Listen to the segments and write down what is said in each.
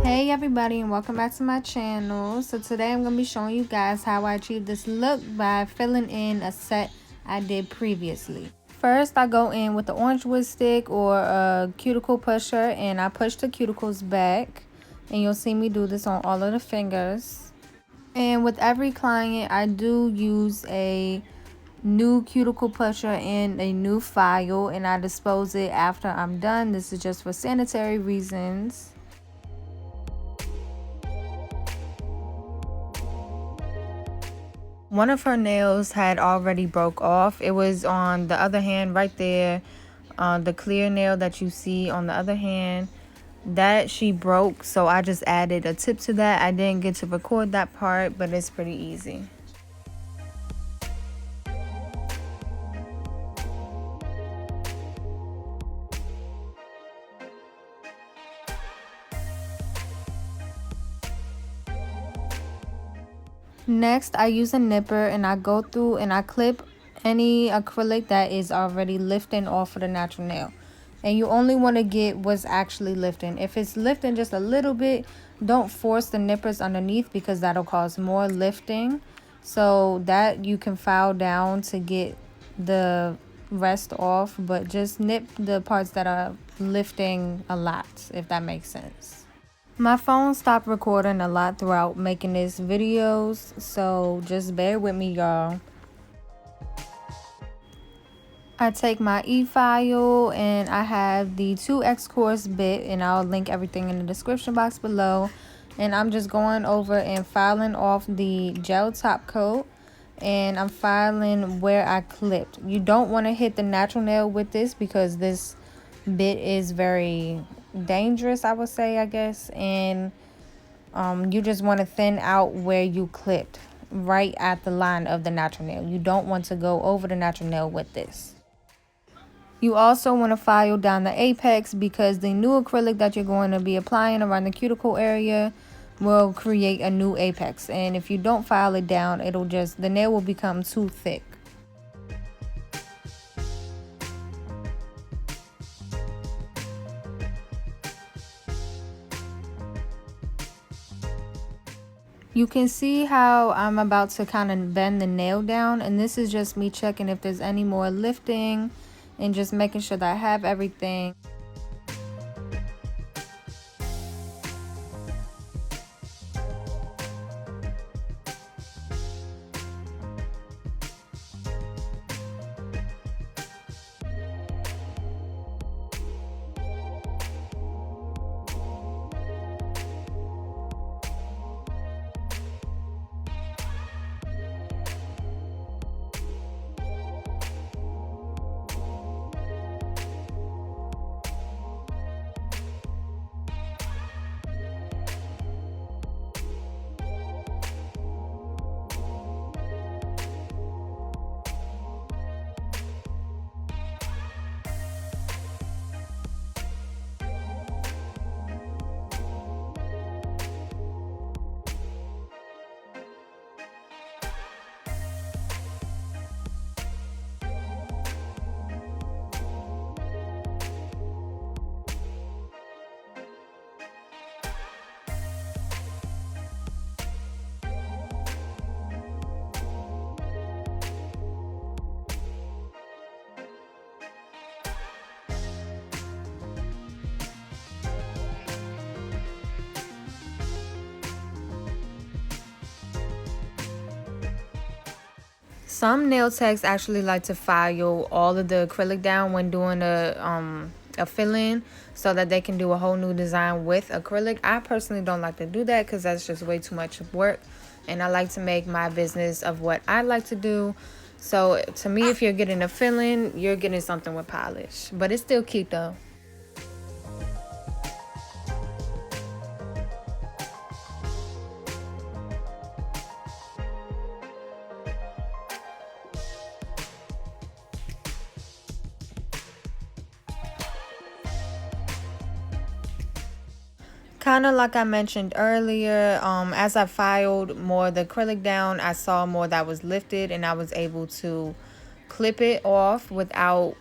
Hey everybody, and welcome back to my channel. So today I'm going to be showing you guys how I achieved this look by filling in a set I did previously. First, I go in with the orange wood stick or a cuticle pusher, and I push the cuticles back, and you'll see me do this on all of the fingers. And with every client, I do use a new cuticle pusher and a new file, and I dispose it after I'm done. This is just for sanitary reasons. One of her nails had already broke off. It was on the other hand right there. The clear nail that you see on the other hand, that she broke, so I just added a tip to that. I didn't get to record that part, but it's pretty easy. Next, I use a nipper and I go through and I clip any acrylic that is already lifting off of the natural nail. And you only want to get what's actually lifting. If it's lifting just a little bit, don't force the nippers underneath because that'll cause more lifting. So that you can file down to get the rest off, but just nip the parts that are lifting a lot, if that makes sense. My phone stopped recording a lot throughout making these videos, so just bear with me, y'all. I take my e-file and I have the 2x course bit, and I'll link everything in the description box below. And I'm just going over and filing off the gel top coat, and I'm filing where I clipped. You don't want to hit the natural nail with this because this bit is very dangerous, I would say, I guess. And you just want to thin out where you clipped, right at the line of the natural nail. You don't want to go over the natural nail with this. You also want to file down the apex because the new acrylic that you're going to be applying around the cuticle area will create a new apex. And if you don't file it down, the nail will become too thick. You can see how I'm about to kind of bend the nail down, and this is just me checking if there's any more lifting and just making sure that I have everything. Some nail techs actually like to file all of the acrylic down when doing a fill-in so that they can do a whole new design with acrylic. I personally don't like to do that because that's just way too much work, and I like to make my business of what I like to do. So to me, if you're getting a fill-in, you're getting something with polish, but it's still cute though. Kind of like I mentioned earlier, as I filed more of the acrylic down, I saw more that was lifted, and I was able to clip it off without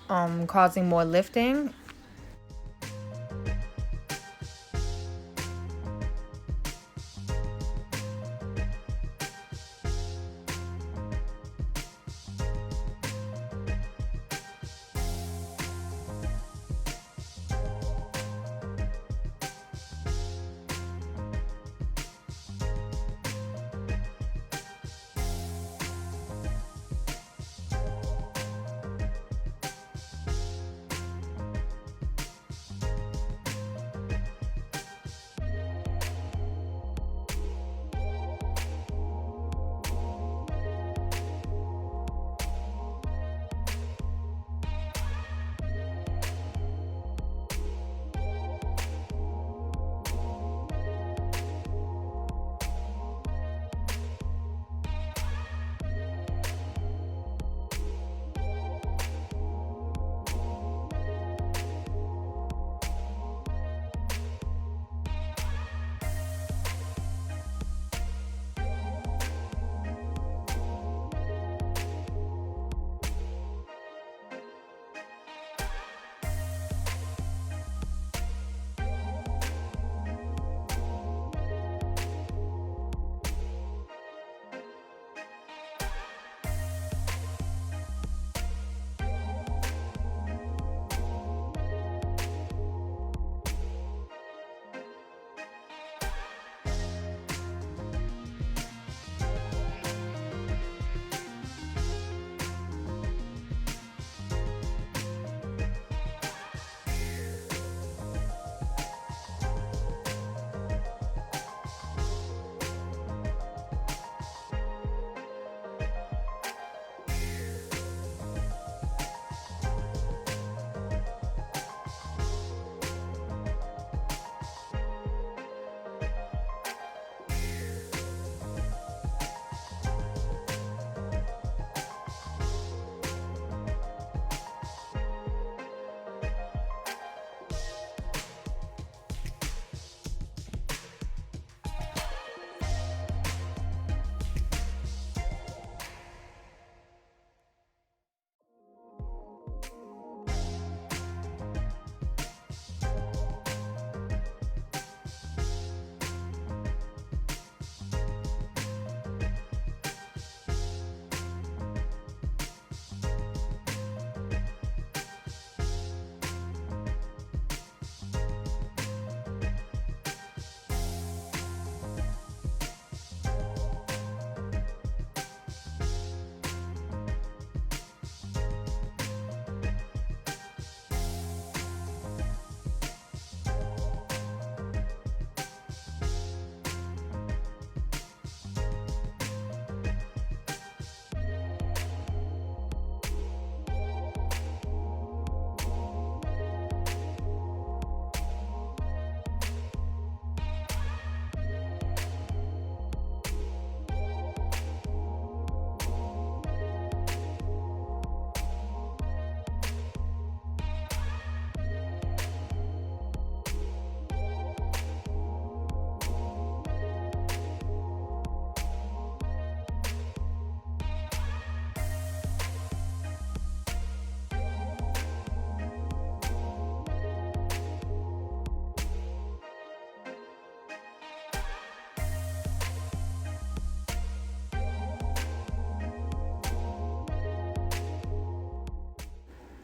causing more lifting.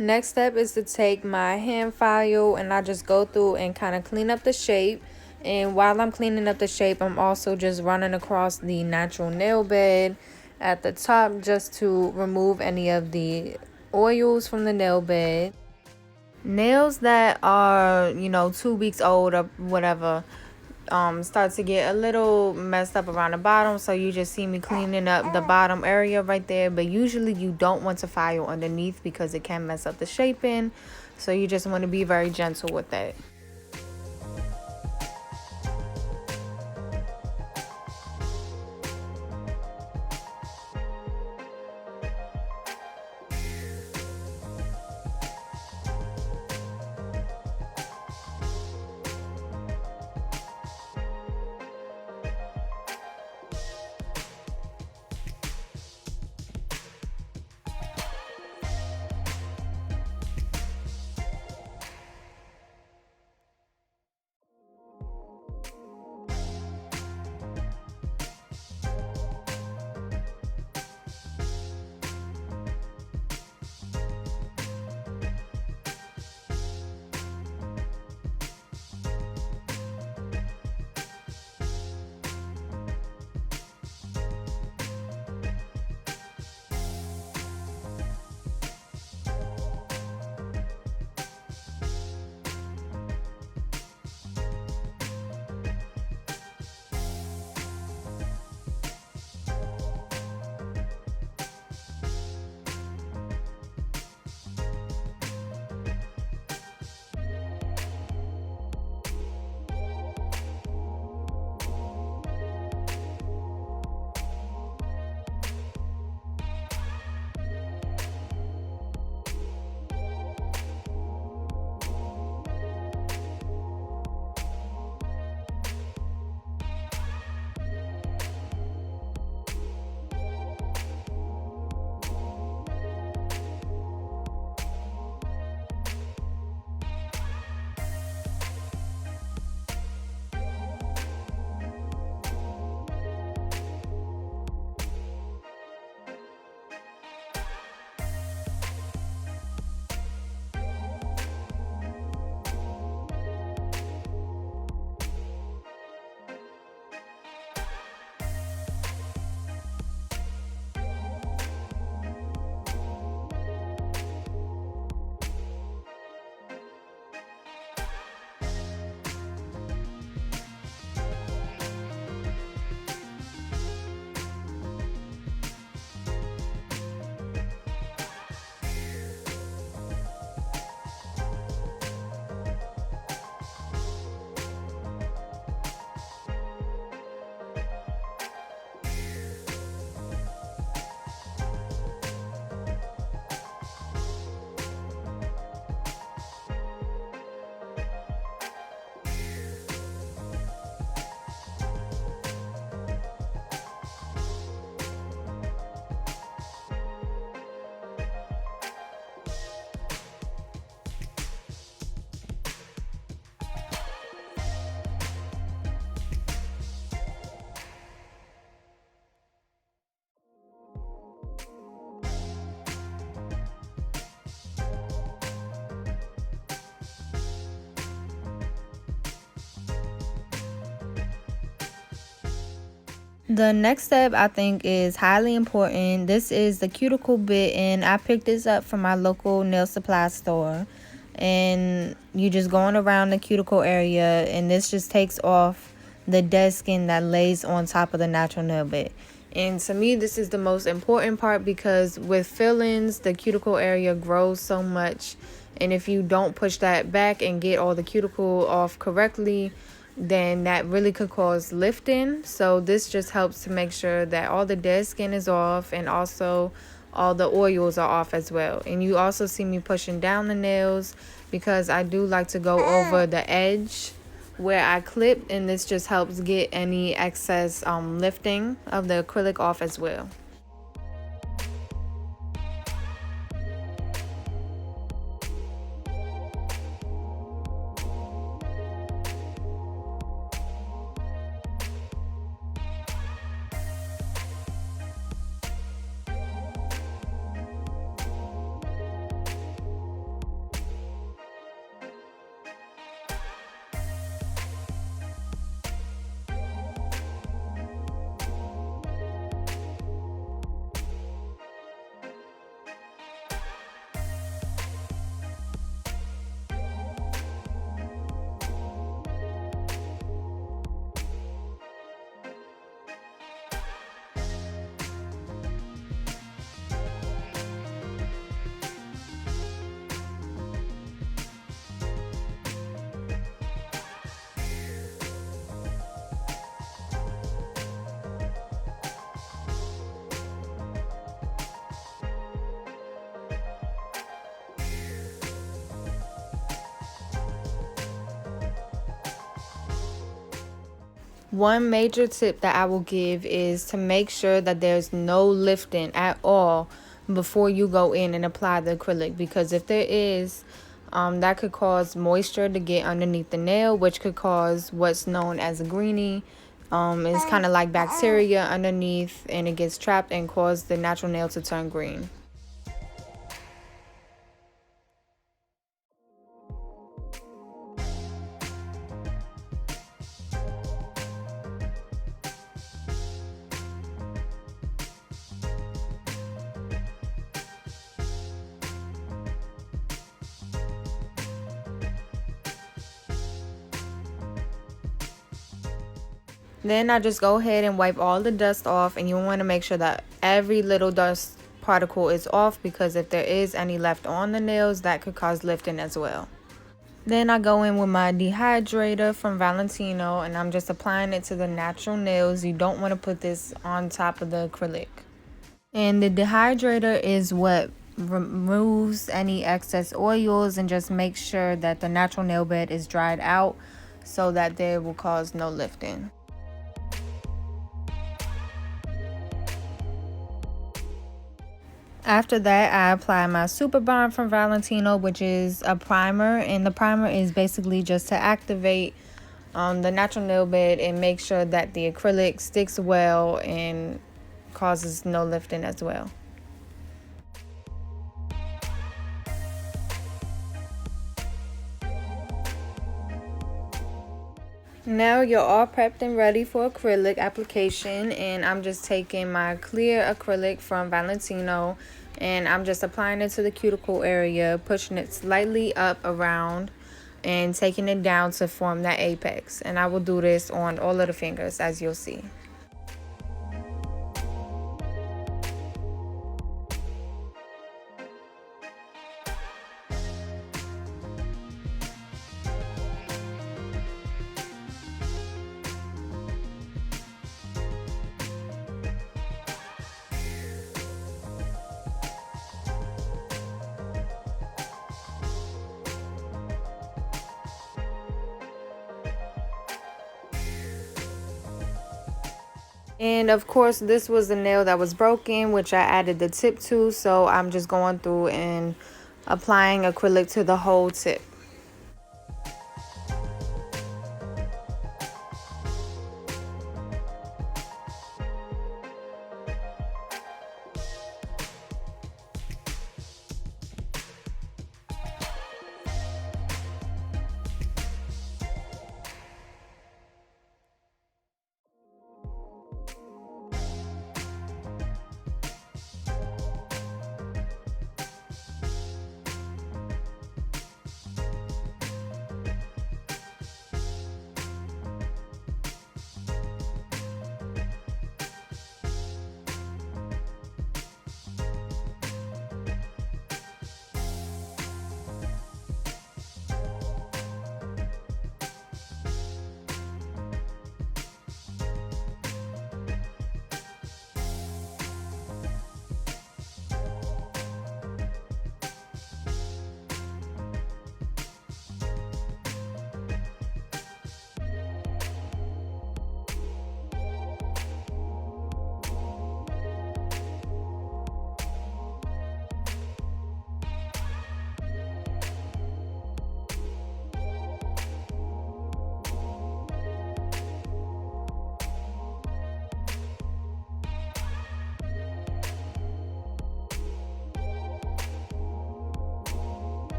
Next step is to take my hand file and I just go through and kind of clean up the shape. And while I'm cleaning up the shape, I'm also just running across the natural nail bed at the top just to remove any of the oils from the nail bed. Nails that are, 2 weeks old or whatever, start to get a little messed up around the bottom, so you just see me cleaning up the bottom area right there. But usually you don't want to file underneath because it can mess up the shaping, so you just want to be very gentle with that. The next step I think is highly important. This is the cuticle bit, and I picked this up from my local nail supply store. And you just going around the cuticle area, and this just takes off the dead skin that lays on top of the natural nail bit. And to me, this is the most important part because with fillings, the cuticle area grows so much. And if you don't push that back and get all the cuticle off correctly, then that really could cause lifting. So this just helps to make sure that all the dead skin is off and also all the oils are off as well. And you also see me pushing down the nails because I do like to go over the edge where I clipped, and this just helps get any excess lifting of the acrylic off as well. One major tip that I will give is to make sure that there's no lifting at all before you go in and apply the acrylic, because if there is, that could cause moisture to get underneath the nail, which could cause what's known as a greenie. It's kind of like bacteria underneath, and it gets trapped and cause the natural nail to turn green. Then I just go ahead and wipe all the dust off, and you want to make sure that every little dust particle is off, because if there is any left on the nails, that could cause lifting as well. Then I go in with my dehydrator from Valentino, and I'm just applying it to the natural nails. You don't want to put this on top of the acrylic. And the dehydrator is what removes any excess oils and just makes sure that the natural nail bed is dried out so that they will cause no lifting. After that, I apply my Super Bond from Valentino, which is a primer, and the primer is basically just to activate the natural nail bed and make sure that the acrylic sticks well and causes no lifting as well. Now you're all prepped and ready for acrylic application, and I'm just taking my clear acrylic from Valentino, and I'm just applying it to the cuticle area, pushing it slightly up around and taking it down to form that apex. And I will do this on all of the fingers, as you'll see. And of course, this was the nail that was broken, which I added the tip to, so I'm just going through and applying acrylic to the whole tip.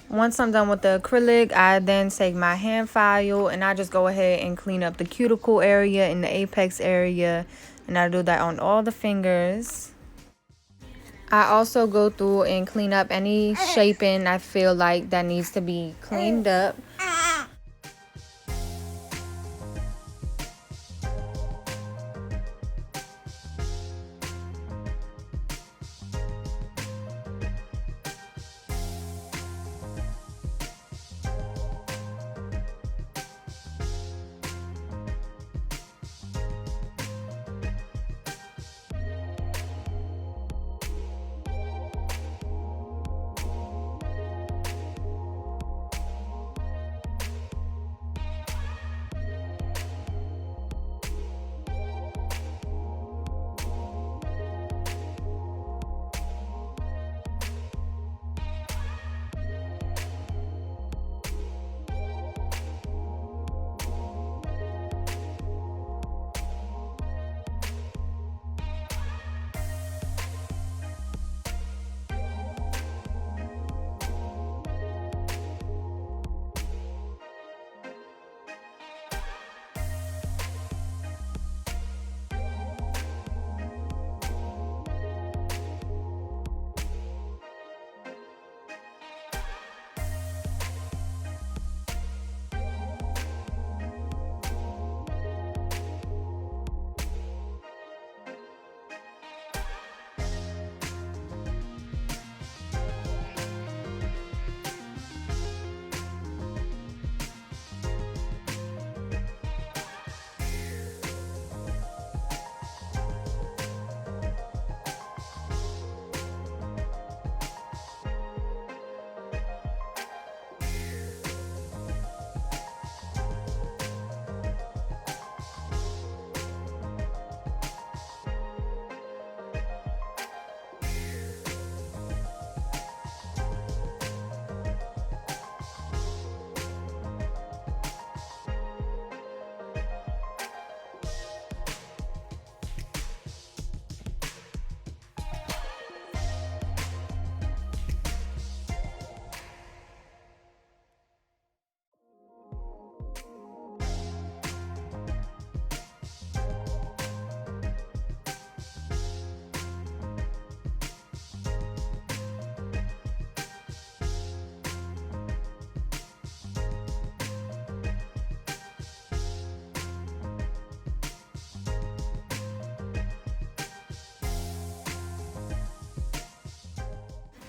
Once I'm done with the acrylic, I then take my hand file and I just go ahead and clean up the cuticle area and the apex area, and I do that on all the fingers. I also go through and clean up any shaping I feel like that needs to be cleaned up.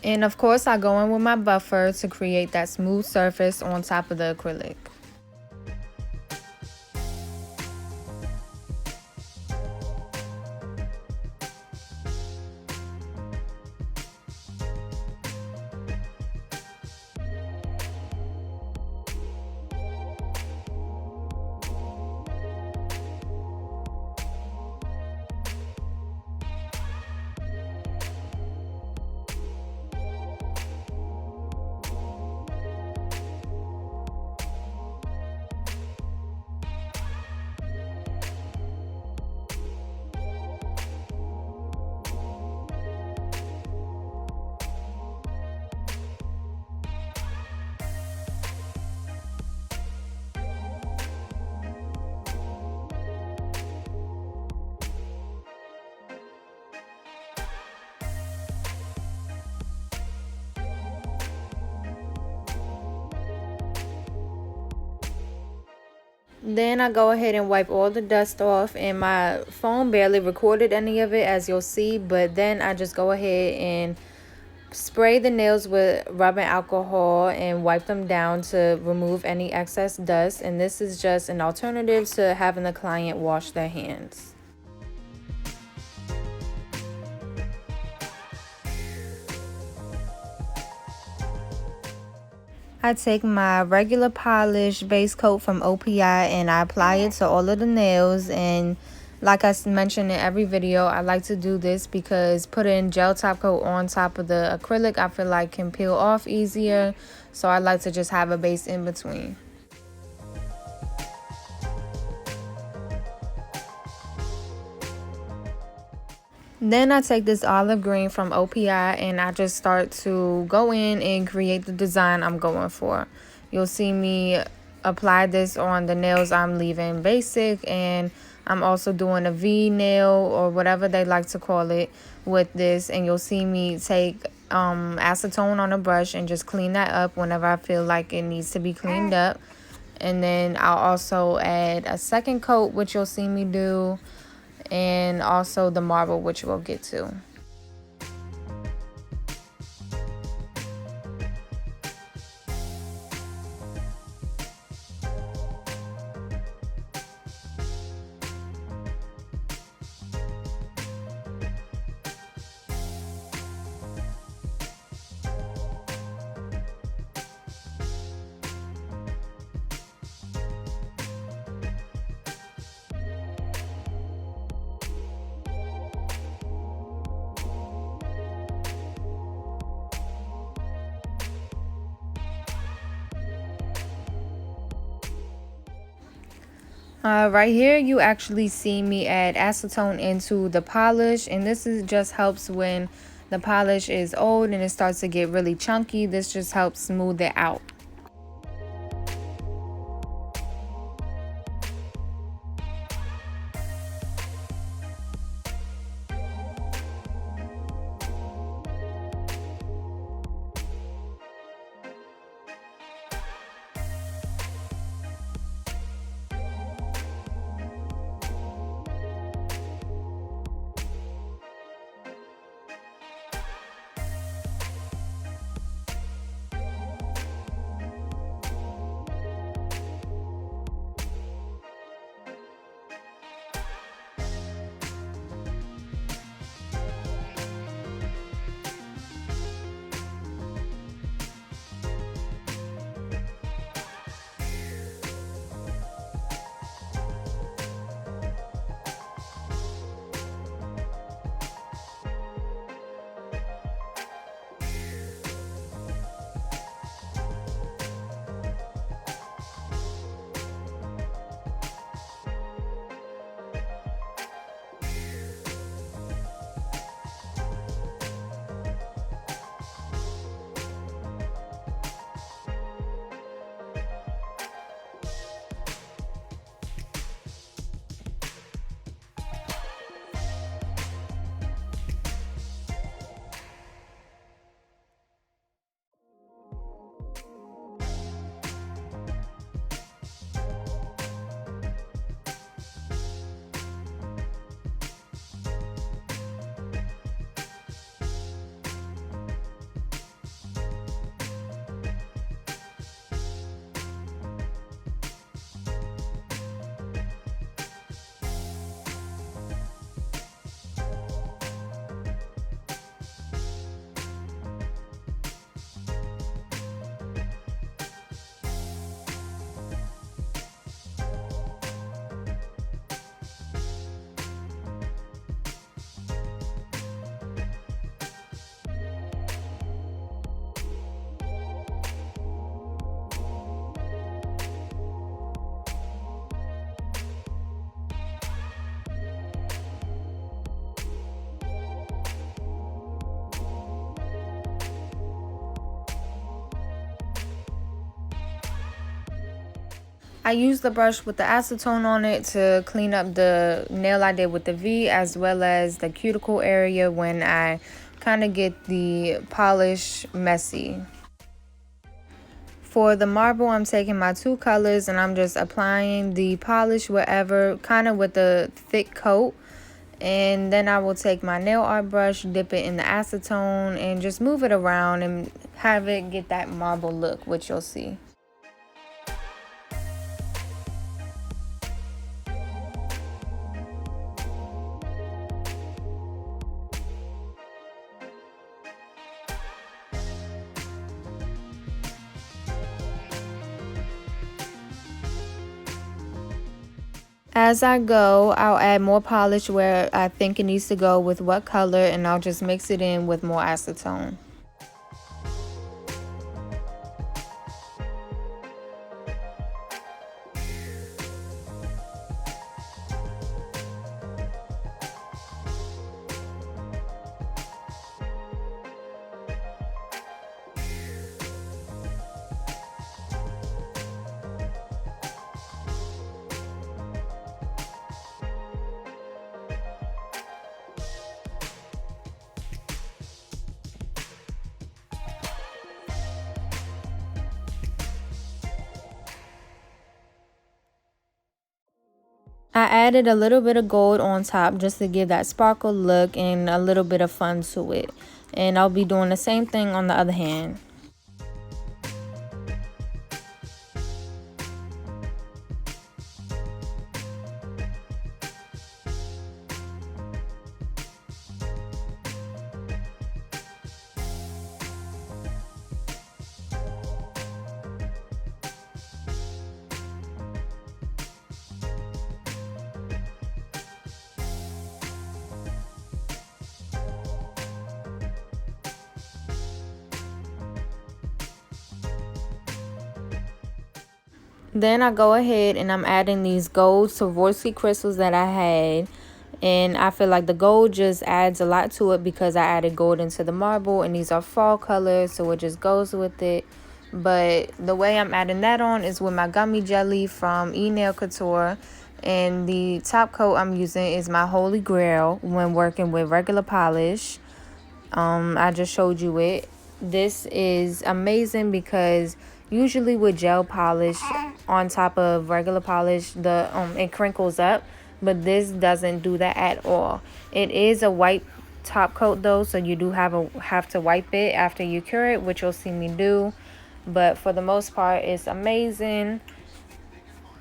And of course, I go in with my buffer to create that smooth surface on top of the acrylic. Then I go ahead and wipe all the dust off, and my phone barely recorded any of it, as you'll see, but then I just go ahead and spray the nails with rubbing alcohol and wipe them down to remove any excess dust. And this is just an alternative to having the client wash their hands. I take my regular polish base coat from OPI and I apply it to all of the nails. And like I mentioned in every video, I like to do this because putting gel top coat on top of the acrylic, I feel like can peel off easier. So I like to just have a base in between. Then I take this olive green from OPI and I just start to go in and create the design I'm going for. You'll see me apply this on the nails I'm leaving basic, and I'm also doing a V nail or whatever they like to call it with this. And you'll see me take acetone on a brush and just clean that up whenever I feel like it needs to be cleaned up. And then I'll also add a second coat, which you'll see me do, and also the marble, which we'll get to. Right here, you actually see me add acetone into the polish, and this just helps when the polish is old and it starts to get really chunky. This just helps smooth it out. I used the brush with the acetone on it to clean up the nail I did with the V, as well as the cuticle area when I kind of get the polish messy. For the marble, I'm taking my two colors and I'm just applying the polish wherever, kind of with a thick coat. And then I will take my nail art brush, dip it in the acetone, and just move it around and have it get that marble look, which you'll see. As I go, I'll add more polish where I think it needs to go with what color, and I'll just mix it in with more acetone. I added a little bit of gold on top just to give that sparkle look and a little bit of fun to it. And I'll be doing the same thing on the other hand. Then I go ahead and I'm adding these gold Swarovski crystals that I had. And I feel like the gold just adds a lot to it because I added gold into the marble. And these are fall colors, so it just goes with it. But the way I'm adding that on is with my gummy jelly from Nail Couture. And the top coat I'm using is my holy grail when working with regular polish. I just showed you it. This is amazing because usually with gel polish on top of regular polish, it crinkles up, but this doesn't do that at all. It is a white top coat though, so you do have to wipe it after you cure it, which you'll see me do. But for the most part, it's amazing.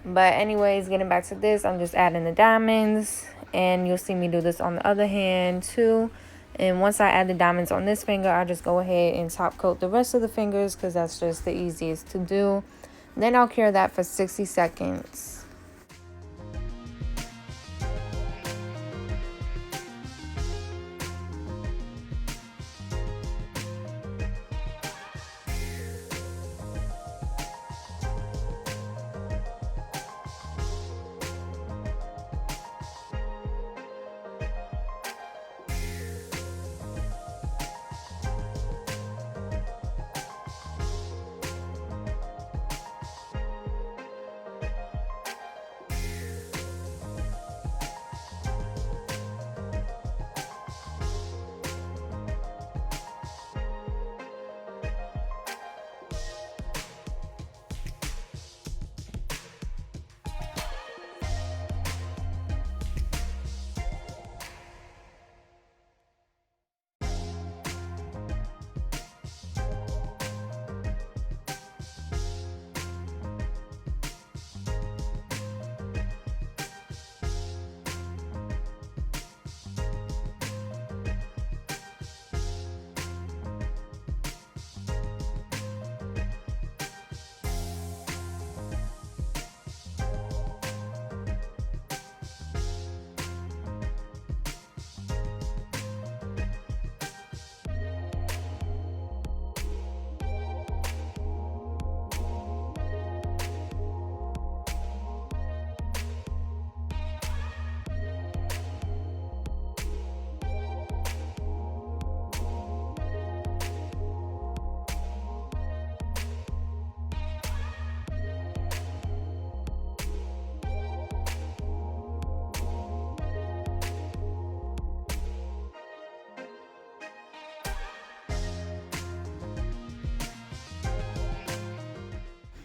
But anyways, getting back to this, I'm just adding the diamonds, and you'll see me do this on the other hand too. And once I add the diamonds on this finger, I just go ahead and top coat the rest of the fingers because that's just the easiest to do. Then I'll cure that for 60 seconds.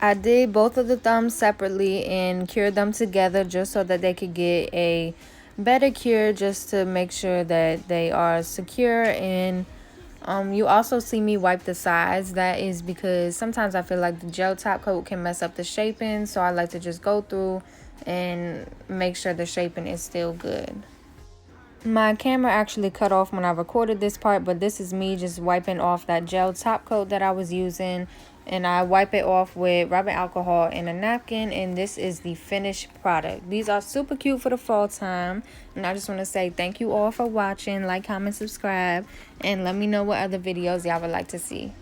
I did both of the thumbs separately and cured them together just so that they could get a better cure, just to make sure that they are secure. And you also see me wipe the sides. That is because sometimes I feel like the gel top coat can mess up the shaping, so I like to just go through and make sure the shaping is still good. My camera actually cut off when I recorded this part, but this is me just wiping off that gel top coat that I was using. And I wipe it off with rubbing alcohol and a napkin, and this is the finished product. These are super cute for the fall time, and I just want to say thank you all for watching. Like, comment, subscribe, and let me know what other videos y'all would like to see.